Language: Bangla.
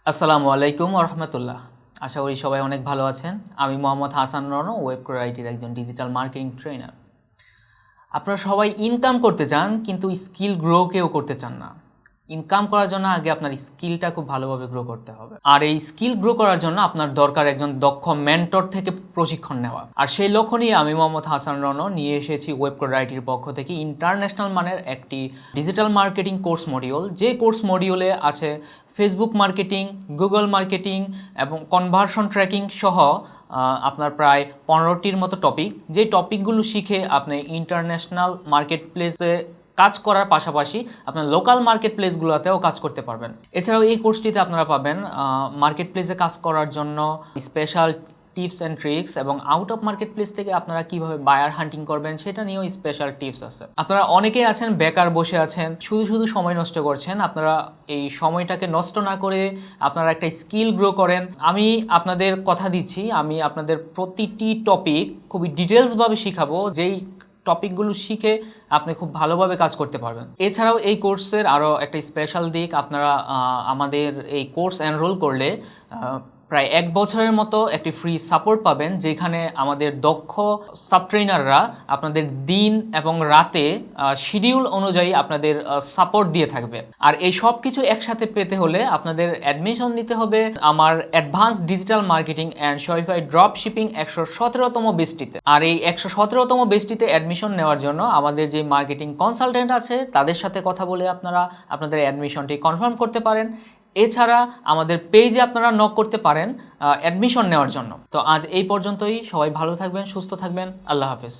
আসসালামু আলাইকুম ওয়া রাহমাতুল্লাহ। আশা করি সবাই অনেক ভালো আছেন। আমি মোহাম্মদ হাসান রনো, ওয়েবকোডার-ITর একজন ডিজিটাল মার্কেটিং ট্রেনার। আপনারা সবাই ইনকাম করতে চান কিন্তু স্কিল গ্রো কেউ করতে চান না। ইনকাম করার জন্য আগে আপনার স্কিলটা খুব ভালোভাবে গ্রো করতে হবে, আর এই স্কিল গ্রো করার জন্য আপনার দরকার একজন দক্ষ মেন্টর থেকে প্রশিক্ষণ নেওয়া। আর সেই লক্ষ্য নিয়ে আমি মোহাম্মদ হাসান রনো নিয়ে এসেছি ওয়েবকোডার-ITর পক্ষ থেকে ইন্টারন্যাশনাল মানের একটি ডিজিটাল মার্কেটিং কোর্স মডিউল, যে কোর্স মডিউলে আছে ফেসবুক মার্কেটিং, গুগল মার্কেটিং এবং কনভার্সন ট্র্যাকিং সহ আপনার প্রায় 15টির মতো টপিক। যে টপিকগুলো শিখে আপনি ইন্টারন্যাশনাল মার্কেট প্লেসে কাজ করার পাশাপাশি আপনার লোকাল মার্কেট প্লেসগুলোতেও কাজ করতে পারবেন। এছাড়াও এই কোর্সটিতে আপনারা পাবেন মার্কেট প্লেসে কাজ করার জন্য স্পেশাল টিপস অ্যান্ড ট্রিক্স, এবং আউট অফ মার্কেট প্লেস থেকে আপনারা কিভাবে বায়ার হান্টিং করবেন সেটা নিয়েও স্পেশাল টিপস আছে। আপনারা অনেকেই আছেন বেকার বসে আছেন, শুধু সময় নষ্ট করছেন। আপনারা এই সময়টাকে নষ্ট না করে আপনারা একটা স্কিল গ্রো করেন। আমি আপনাদের কথা দিচ্ছি, আমি আপনাদের প্রতিটি টপিক খুবই ডিটেলসভাবে শিখাবো, যেই টপিকগুলো শিখে আপনি খুব ভালোভাবে কাজ করতে পারবেন। এছাড়াও এই কোর্সের আরও একটা স্পেশাল দিক, আপনারা আমাদের এই কোর্স এনরোল করলে প্রায় 1 বছরের মতো একটি ফ্রি সাপোর্ট পাবেন, যেখানে আমাদের দক্ষ সাব ট্রেনাররা আপনাদের দিন এবং রাতে শিডিউল অনুযায়ী আপনাদের সাপোর্ট দিয়ে থাকবে। আর এই সব কিছু একসাথে পেতে হলে আপনাদের অ্যাডমিশন নিতে হবে আমার advance digital marketing and Shopify dropshipping 117তম বেসটিতে। আর এই 117তম বেসটিতে অ্যাডমিশন নেওয়ার জন্য আমাদের যে মার্কেটিং কনসালটেন্ট আছে তাদের সাথে কথা বলে আপনারা আপনাদের অ্যাডমিশনটি কনফার্ম করতে পারেন। এছাড়া আমাদের পেজে আপনারা নক করতে পারেন অ্যাডমিশন নেওয়ার জন্য। তো আজ এই পর্যন্তই। সবাই ভালো থাকবেন, সুস্থ থাকবেন। আল্লাহ হাফেজ।